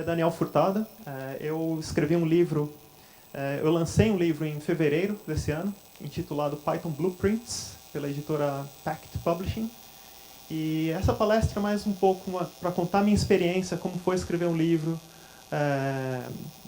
Daniel Furtado. Eu escrevi um livro, eu lancei um livro em fevereiro desse ano, intitulado Python Blueprints, pela editora Pact Publishing. E essa palestra é mais um pouco para contar minha experiência, como foi escrever um livro,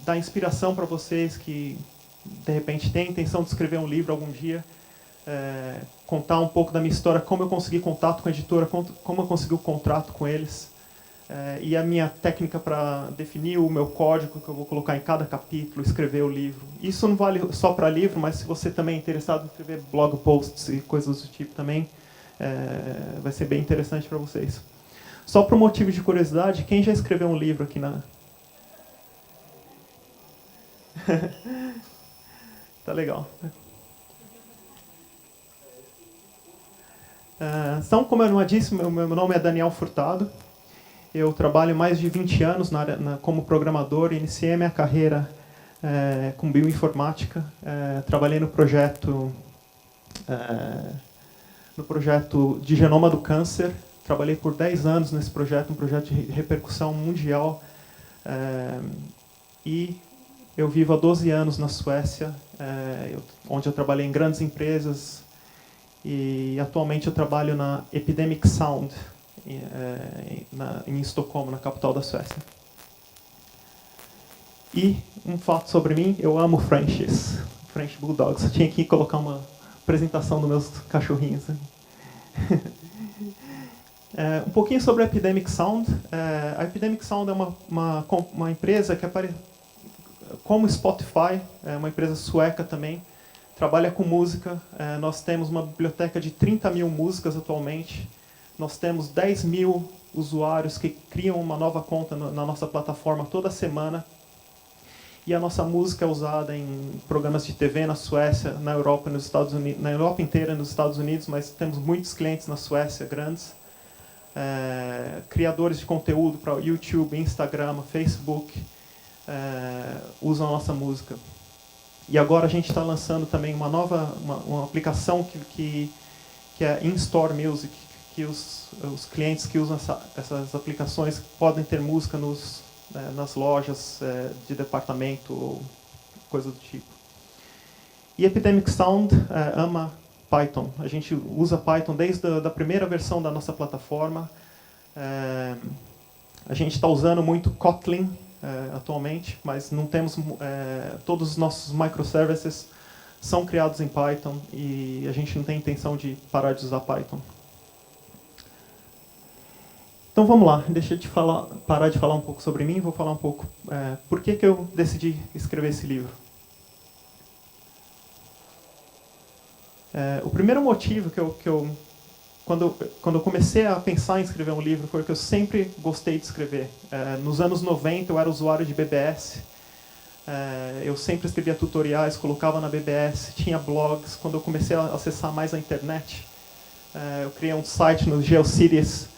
dar inspiração para vocês que, de repente, têm a intenção de escrever um livro algum dia, contar um pouco da minha história, como eu consegui contato com a editora, como eu consegui o contrato com eles, e a minha técnica para definir o meu código que eu vou colocar em cada capítulo, escrever o livro. Isso não vale só para livro, mas se você também é interessado em escrever blog posts e coisas do tipo também, vai ser bem interessante para vocês. Só por motivo de curiosidade, quem já escreveu um livro aqui na... Tá legal. Então, como eu não disse, meu nome é Daniel Furtado. Eu trabalho mais de 20 anos como programador. Iniciei a minha carreira com bioinformática. Trabalhei no projeto de genoma do câncer. Trabalhei por 10 anos nesse projeto, um projeto de repercussão mundial. E eu vivo há 12 anos na Suécia, onde eu trabalhei em grandes empresas. E atualmente eu trabalho na Epidemic Sound, em Estocolmo, na capital da Suécia. E um fato sobre mim, eu amo Frenchies, French Bulldogs. Eu tinha que colocar uma apresentação dos meus cachorrinhos. Um pouquinho sobre a Epidemic Sound. A Epidemic Sound é uma empresa que aparece como Spotify, é uma empresa sueca também, trabalha com música. Nós temos uma biblioteca de 30 mil músicas atualmente. Nós temos 10 mil usuários que criam uma nova conta na nossa plataforma toda semana. E a nossa música é usada em programas de TV na Suécia, na Europa, nos Estados Unidos, na Europa inteira e nos Estados Unidos, mas temos muitos clientes na Suécia, grandes. Criadores de conteúdo para YouTube, Instagram, Facebook, usam a nossa música. E agora a gente está lançando também uma aplicação que é In-Store Music, que os clientes que usam essas aplicações podem ter música nas lojas de departamento ou coisa do tipo. E Epidemic Sound ama Python. A gente usa Python desde a primeira versão da nossa plataforma. A gente está usando muito Kotlin atualmente, mas não temos todos os nossos microservices são criados em Python e a gente não tem intenção de parar de usar Python. Então vamos lá, deixa eu parar de falar um pouco sobre mim, vou falar um pouco por que eu decidi escrever esse livro. O primeiro motivo quando eu comecei a pensar em escrever um livro foi que eu sempre gostei de escrever. Nos anos 90 eu era usuário de BBS, eu sempre escrevia tutoriais, colocava na BBS, tinha blogs. Quando eu comecei a acessar mais a internet, eu criei um site no GeoCities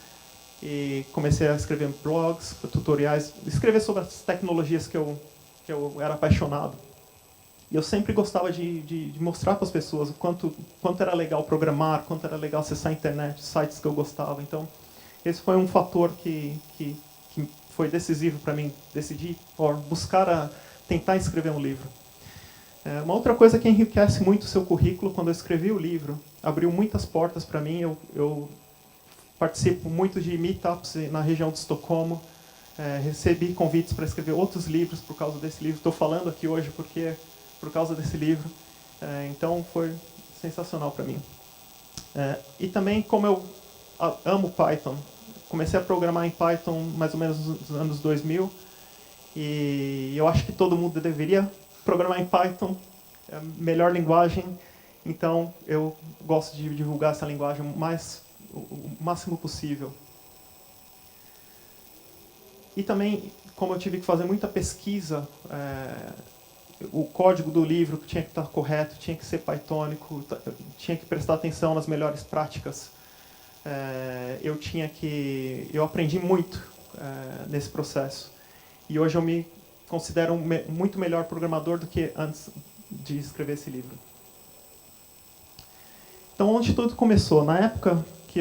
e comecei a escrever blogs, tutoriais, escrever sobre as tecnologias que eu era apaixonado. E eu sempre gostava de mostrar para as pessoas o quanto era legal programar, quanto era legal acessar a internet, sites que eu gostava. Então, esse foi um fator que foi decisivo para mim decidir, tentar escrever um livro. Uma outra coisa que enriquece muito o seu currículo, quando eu escrevi o livro, abriu muitas portas para mim. Eu participo muito de meetups na região de Estocolmo, recebi convites para escrever outros livros por causa desse livro. Estou falando aqui hoje por causa desse livro. Então foi sensacional para mim. E também, como eu amo Python, comecei a programar em Python mais ou menos nos anos 2000, e eu acho que todo mundo deveria programar em Python, é a melhor linguagem. Então eu gosto de divulgar essa linguagem o máximo possível. E também, como eu tive que fazer muita pesquisa, o código do livro tinha que estar correto, tinha que ser pythonico, tinha que prestar atenção nas melhores práticas. Eu aprendi muito nesse processo. E hoje eu me considero muito melhor programador do que antes de escrever esse livro. Então, onde tudo começou? Na época que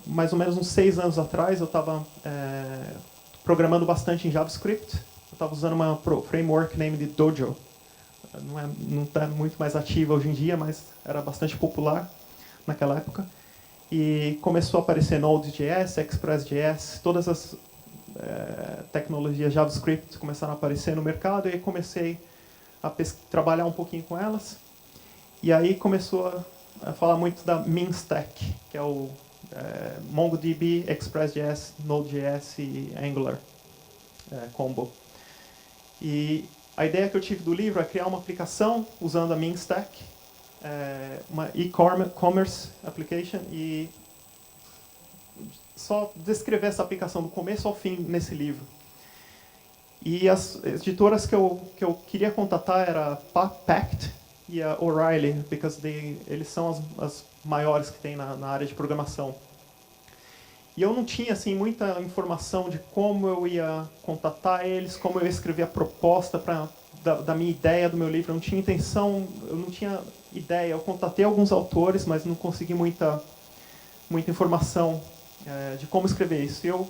mais ou menos uns 6 anos atrás, eu estava programando bastante em JavaScript. Eu estava usando uma framework named Dojo. Não está muito mais ativa hoje em dia, mas era bastante popular naquela época. E começou a aparecer Node.js, Express.js, todas as tecnologias JavaScript começaram a aparecer no mercado, e aí comecei a trabalhar um pouquinho com elas. E aí começou a falar muito da Mean Stack, que é o MongoDB, Express.js, Node.js e Angular combo. E a ideia que eu tive do livro é criar uma aplicação usando a Mean Stack, uma e-commerce application, e só descrever essa aplicação do começo ao fim nesse livro. E as editoras que eu queria contatar era a Packt e a O'Reilly, porque eles são as maiores que tem na área de programação. E eu não tinha assim muita informação de como eu ia contatar eles, como eu ia escrever a proposta da minha ideia do meu livro. Eu não tinha intenção, eu não tinha ideia. Eu contatei alguns autores, mas não consegui muita informação de como escrever isso. E eu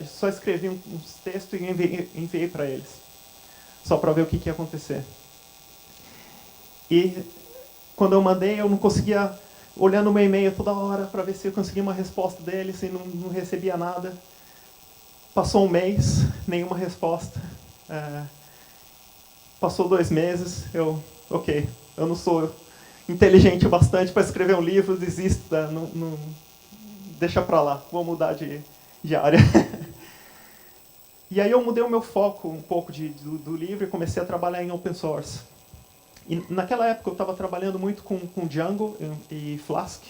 só escrevi uns textos e enviei para eles, só para ver o que ia acontecer. E quando eu mandei, eu não conseguia, olhando o meu e-mail toda hora para ver se eu conseguia uma resposta deles, e não recebia nada. Passou um mês, nenhuma resposta. Passou 2 meses, eu não sou inteligente o bastante para escrever um livro, desisto, deixa para lá, vou mudar de área. E aí eu mudei o meu foco um pouco do livro e comecei a trabalhar em open source. E naquela época eu estava trabalhando muito com Django e Flask.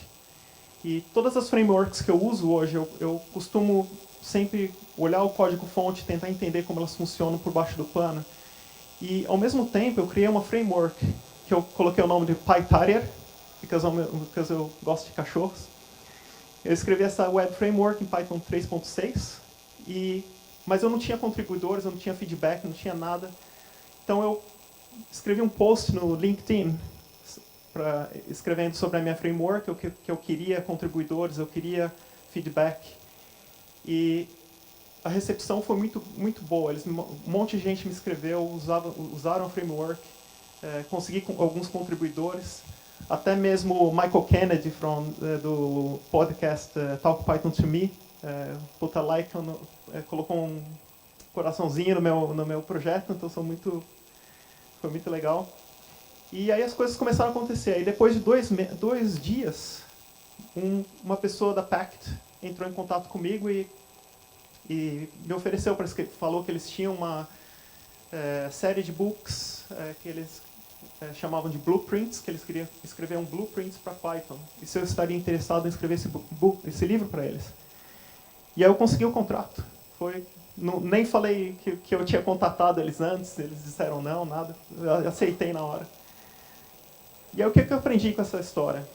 E todas as frameworks que eu uso hoje, eu costumo sempre olhar o código-fonte, tentar entender como elas funcionam por baixo do pano. E, ao mesmo tempo, eu criei uma framework que eu coloquei o nome de PyTarrier, porque eu gosto de cachorros. Eu escrevi essa web framework em Python 3.6, mas eu não tinha contribuidores, eu não tinha feedback, não tinha nada. Então eu escrevi um post no LinkedIn escrevendo sobre a minha framework, que eu queria contribuidores, eu queria feedback. E a recepção foi muito, muito boa. Um monte de gente me escreveu, usaram a framework, consegui alguns contribuidores. Até mesmo o Michael Kennedy, do podcast Talk Python to Me, put a like, colocou um coraçãozinho no meu projeto, então foi muito legal. E aí as coisas começaram a acontecer. Aí depois de 2 dias, uma pessoa da Packt entrou em contato comigo e me ofereceu, falou que eles tinham uma série de books que eles chamavam de blueprints, que eles queriam escrever blueprints para Python. E se eu estaria interessado em escrever esse livro para eles. E aí eu consegui o contrato. Nem falei que eu tinha contatado eles antes, eles disseram não, nada. Eu aceitei na hora. E aí o que eu aprendi com essa história?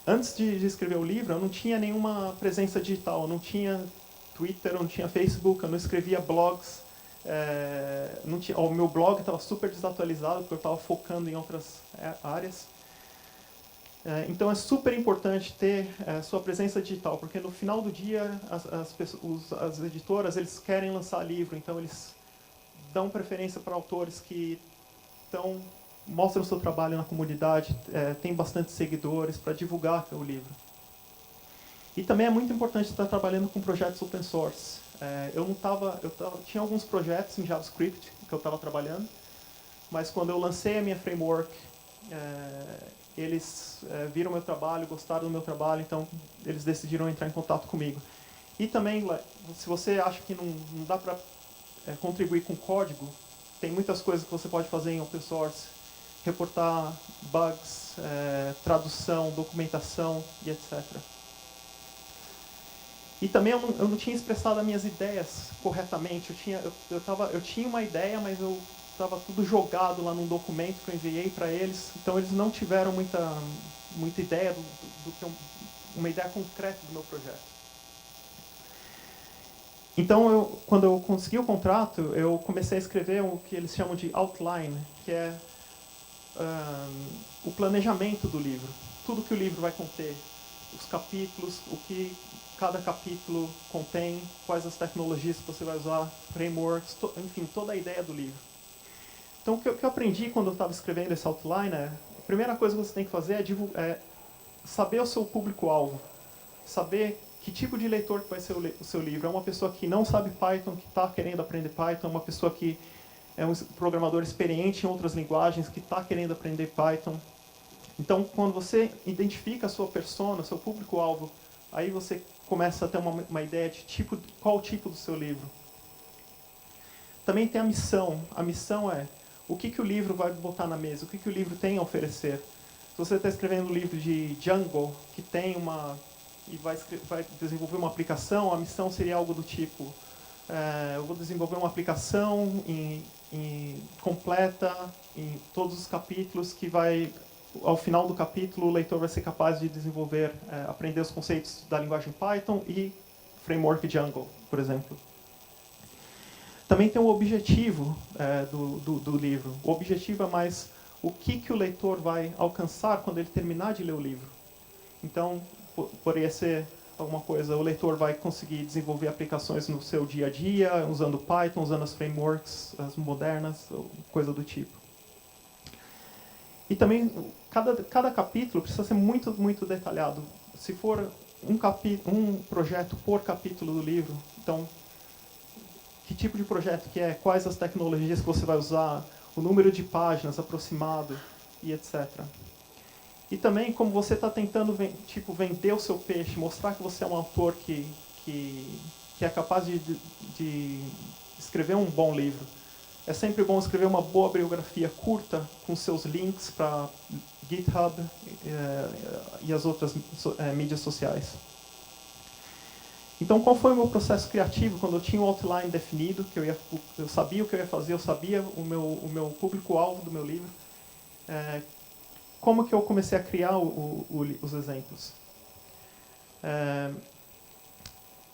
Antes de escrever o livro, eu não tinha nenhuma presença digital. Eu não tinha Twitter, eu não tinha Facebook, eu não escrevia blogs. O meu blog estava super desatualizado, porque eu estava focando em outras áreas. Então é super importante ter sua presença digital, porque no final do dia as editoras eles querem lançar livro, então eles dão preferência para autores que mostram o seu trabalho na comunidade, tem bastante seguidores para divulgar o livro. E também é muito importante estar trabalhando com projetos open source. Tinha alguns projetos em JavaScript que eu estava trabalhando, mas quando eu lancei a minha framework, eles viram meu trabalho, gostaram do meu trabalho, então eles decidiram entrar em contato comigo. E também, se você acha que não dá para contribuir com código, tem muitas coisas que você pode fazer em open source, reportar bugs, tradução, documentação e etc. E também eu não tinha expressado as minhas ideias corretamente. Eu tinha uma ideia, mas estava tudo jogado lá num documento que eu enviei para eles. Então eles não tiveram muita ideia uma ideia concreta do meu projeto. Então quando eu consegui o contrato, eu comecei a escrever o que eles chamam de outline, que é o planejamento do livro. Tudo que o livro vai conter, os capítulos, cada capítulo contém, quais as tecnologias que você vai usar, frameworks, enfim, toda a ideia do livro. Então, o que eu aprendi quando eu estava escrevendo esse outline é, a primeira coisa que você tem que fazer é saber o seu público-alvo, saber que tipo de leitor que vai ser o seu livro. É uma pessoa que não sabe Python, que está querendo aprender Python, uma pessoa que é um programador experiente em outras linguagens, que está querendo aprender Python. Então, quando você identifica a sua persona, seu público-alvo, aí você começa a ter uma ideia de qual o tipo do seu livro. Também tem a missão. A missão é o que o livro vai botar na mesa, o que o livro tem a oferecer. Se você está escrevendo um livro de Django, que tem e vai desenvolver uma aplicação, a missão seria algo do tipo, eu vou desenvolver uma aplicação completa em todos os capítulos que vai, ao final do capítulo, o leitor vai ser capaz de desenvolver, aprender os conceitos da linguagem Python e framework Django, por exemplo. Também tem o objetivo do livro. O objetivo é mais o que o leitor vai alcançar quando ele terminar de ler o livro. Então, poderia ser alguma coisa, o leitor vai conseguir desenvolver aplicações no seu dia a dia, usando Python, usando as frameworks, as modernas, coisa do tipo. E também, cada capítulo precisa ser muito, muito detalhado. Se for um projeto por capítulo do livro, então, que tipo de projeto que é, quais as tecnologias que você vai usar, o número de páginas aproximado e etc. E também, como você está tentando vender o seu peixe, mostrar que você é um autor que é capaz de escrever um bom livro. É sempre bom escrever uma boa biografia curta, com seus links para GitHub e as outras mídias sociais. Então, qual foi o meu processo criativo quando eu tinha o outline definido, que eu sabia o que eu ia fazer, eu sabia o meu público-alvo do meu livro? Como que eu comecei a criar os exemplos?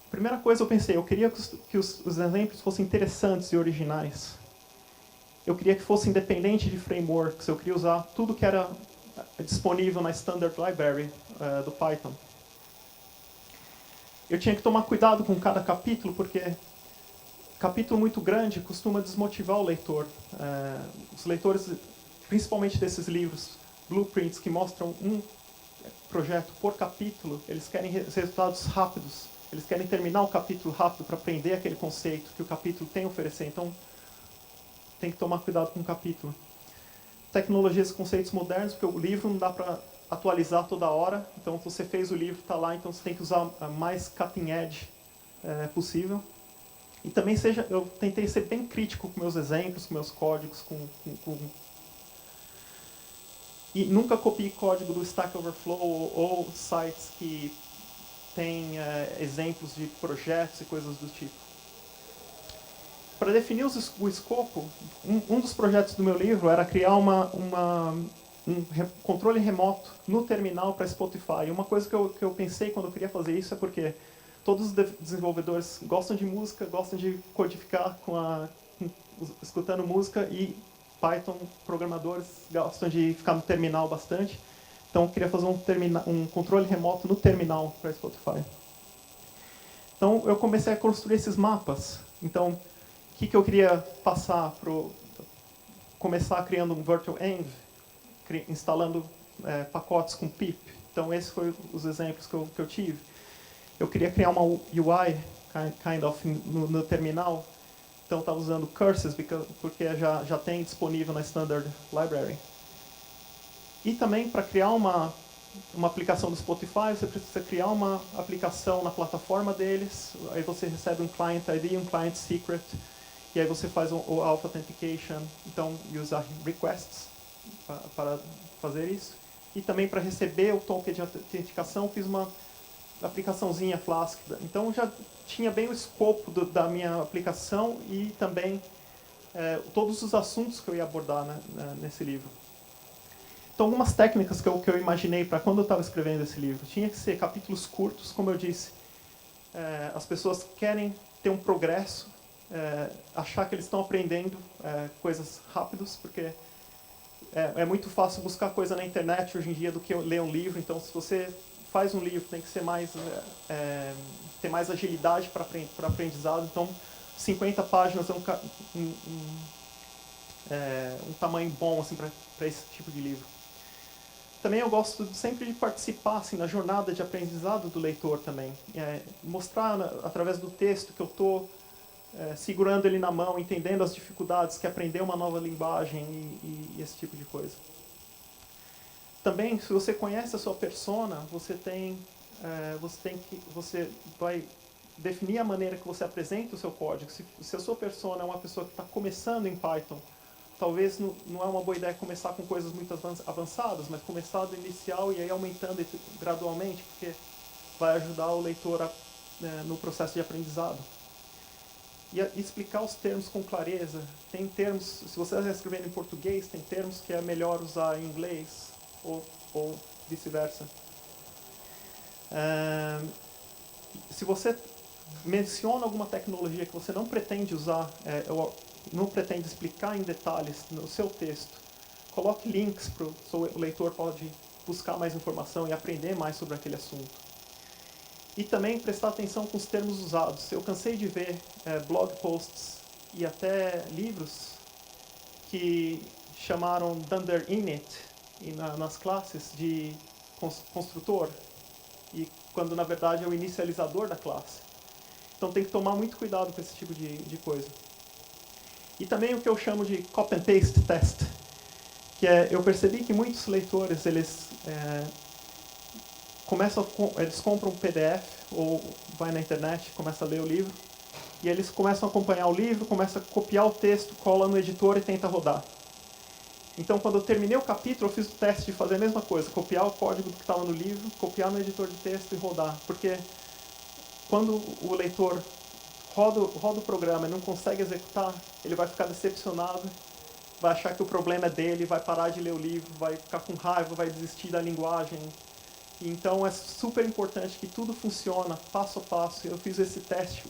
Primeira coisa, eu pensei, eu queria que os exemplos fossem interessantes e originais. Eu queria que fosse independente de frameworks, eu queria usar tudo que era disponível na Standard Library do Python. Eu tinha que tomar cuidado com cada capítulo, porque capítulo muito grande costuma desmotivar o leitor. Os leitores, principalmente desses livros, blueprints, que mostram um projeto por capítulo, eles querem resultados rápidos. Eles querem terminar o capítulo rápido para aprender aquele conceito que o capítulo tem a oferecer. Então, tem que tomar cuidado com o capítulo. Tecnologias e conceitos modernos, porque o livro não dá para atualizar toda hora. Então, se você fez o livro, está lá, então você tem que usar a mais cutting edge possível. E também eu tentei ser bem crítico com meus exemplos, com meus códigos, e nunca copie código do Stack Overflow ou sites que têm exemplos de projetos e coisas do tipo. Para definir o escopo, um dos projetos do meu livro era criar um controle remoto no terminal para Spotify. Uma coisa que eu pensei quando eu queria fazer isso é porque todos os desenvolvedores gostam de música, gostam de codificar escutando música, e Python programadores gostam de ficar no terminal bastante. Então eu queria fazer um controle remoto no terminal para Spotify. Então eu comecei a construir esses mapas. Então, o que eu queria passar começar criando um virtual env, instalando pacotes com pip. Então esses foram os exemplos que eu tive. Eu queria criar uma UI kind of no terminal. Então estava usando curses porque já tem disponível na Standard Library. E também, para criar uma aplicação do Spotify, você precisa criar uma aplicação na plataforma deles. Aí você recebe um client ID, um client secret. E aí você faz o authentication. Então, usar requests para fazer isso. E também, para receber o token de autenticação, fiz uma aplicaçãozinha Flask. Então, já tinha bem o escopo da minha aplicação e também todos os assuntos que eu ia abordar nesse livro. Então, algumas técnicas que eu imaginei para quando eu estava escrevendo esse livro. Tinha que ser capítulos curtos, como eu disse. As pessoas querem ter um progresso, achar que eles estão aprendendo coisas rápidas, porque é muito fácil buscar coisa na internet hoje em dia do que ler um livro. Então, se você faz um livro tem que ser mais, ter mais agilidade para aprendizado, então 50 páginas é um tamanho bom assim, para esse tipo de livro. Também eu gosto sempre de participar assim, na jornada de aprendizado do leitor também. Mostrar através do texto que eu estou segurando ele na mão, entendendo as dificuldades, que é aprender uma nova linguagem e esse tipo de coisa. Também, se você conhece a sua persona, você vai definir a maneira que você apresenta o seu código. Se a sua persona é uma pessoa que está começando em Python, talvez não é uma boa ideia começar com coisas muito avançadas, mas começar do inicial e aí aumentando gradualmente, porque vai ajudar o leitor no processo de aprendizado. E explicar os termos com clareza. Tem termos, se você está escrevendo em português, tem termos que é melhor usar em inglês, ou vice-versa. Se você menciona alguma tecnologia que você não pretende usar, ou não pretende explicar em detalhes no seu texto, coloque links para o leitor pode buscar mais informação e aprender mais sobre aquele assunto. E também prestar atenção com os termos usados. Eu cansei de ver blog posts e até livros que chamaram Dunder Init nas classes de construtor, e quando na verdade é o inicializador da classe. Então tem que tomar muito cuidado com esse tipo de coisa. E também o que eu chamo de copy and paste test, que eu percebi que muitos leitores eles compram um PDF ou vai na internet, começa a ler o livro, e eles começam a acompanhar o livro, começam a copiar o texto, cola no editor e tenta rodar. Então, quando eu terminei o capítulo, eu fiz o teste de fazer a mesma coisa, copiar o código que estava no livro, copiar no editor de texto e rodar. Porque quando o leitor roda o programa e não consegue executar, ele vai ficar decepcionado, vai achar que o problema é dele, vai parar de ler o livro, vai ficar com raiva, vai desistir da linguagem. Então, é super importante que tudo funcione passo a passo. Eu fiz esse teste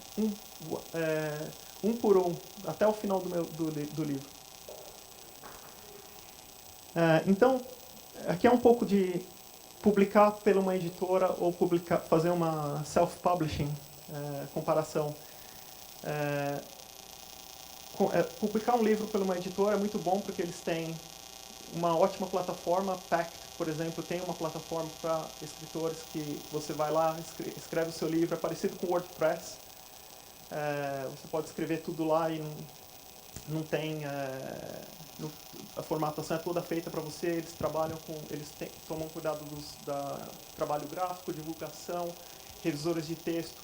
um por um, até o final do livro. Então, aqui é um pouco de publicar pela uma editora ou fazer uma self-publishing comparação. Publicar um livro pela uma editora é muito bom porque eles têm uma ótima plataforma. Pact, por exemplo, tem uma plataforma para escritores que você vai lá, escreve o seu livro, é parecido com o WordPress. Você pode escrever tudo lá e não tem... a formatação é toda feita para você, eles tomam cuidado da trabalho gráfico, divulgação, revisores de texto,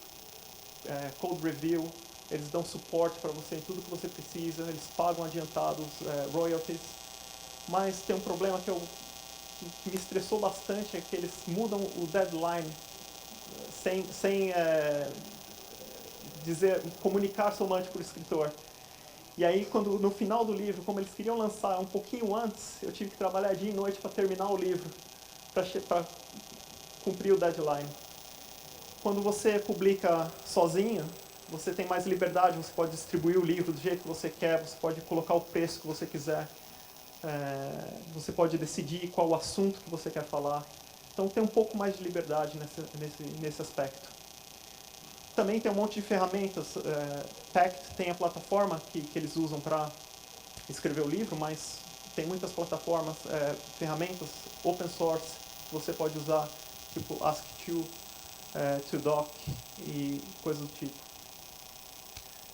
code review, eles dão suporte para você em tudo que você precisa, eles pagam adiantados, royalties. Mas tem um problema que me estressou bastante, é que eles mudam o deadline sem comunicar somente para o escritor. E aí, no final do livro, como eles queriam lançar um pouquinho antes, eu tive que trabalhar dia e noite para terminar o livro, para cumprir o deadline. Quando você publica sozinho, você tem mais liberdade, você pode distribuir o livro do jeito que você quer, você pode colocar o preço que você quiser, você pode decidir qual o assunto que você quer falar. Então tem um pouco mais de liberdade nesse aspecto. Também tem um monte de ferramentas. Pact tem a plataforma que eles usam para escrever o livro, mas tem muitas plataformas, ferramentas open source que você pode usar, tipo Ask2, ToDoc e coisas do tipo.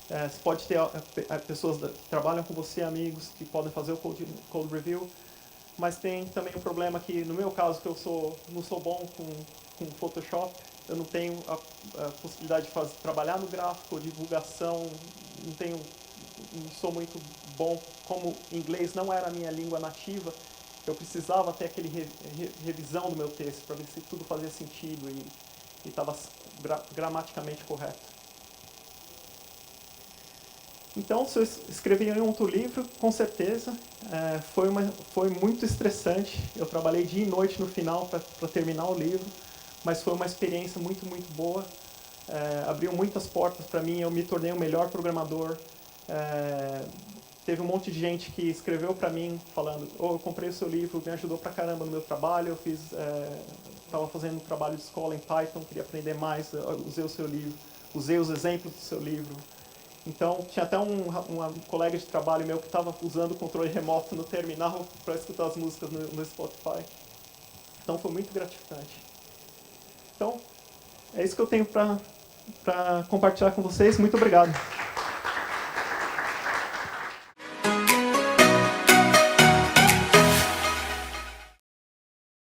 Você pode ter pessoas que trabalham com você, amigos, que podem fazer o code review, mas tem também o problema que, no meu caso, que eu não sou bom com Photoshop, eu não tenho a possibilidade de trabalhar no gráfico, divulgação, não sou muito bom, como inglês não era a minha língua nativa, eu precisava ter aquele revisão do meu texto para ver se tudo fazia sentido e estava gramaticamente correto. Então, se eu escrever em outro livro, com certeza, foi muito estressante. Eu trabalhei dia e noite no final para terminar o livro, mas foi uma experiência muito, muito boa. Abriu muitas portas para mim, eu me tornei o melhor programador. Teve um monte de gente que escreveu para mim falando: eu comprei o seu livro, me ajudou pra caramba no meu trabalho, eu fiz estava fazendo um trabalho de escola em Python, queria aprender mais, usei o seu livro, usei os exemplos do seu livro. Então, tinha até um colega de trabalho meu que estava usando o controle remoto no terminal para escutar as músicas no Spotify. Então, foi muito gratificante. Então, é isso que eu tenho para compartilhar com vocês. Muito obrigado.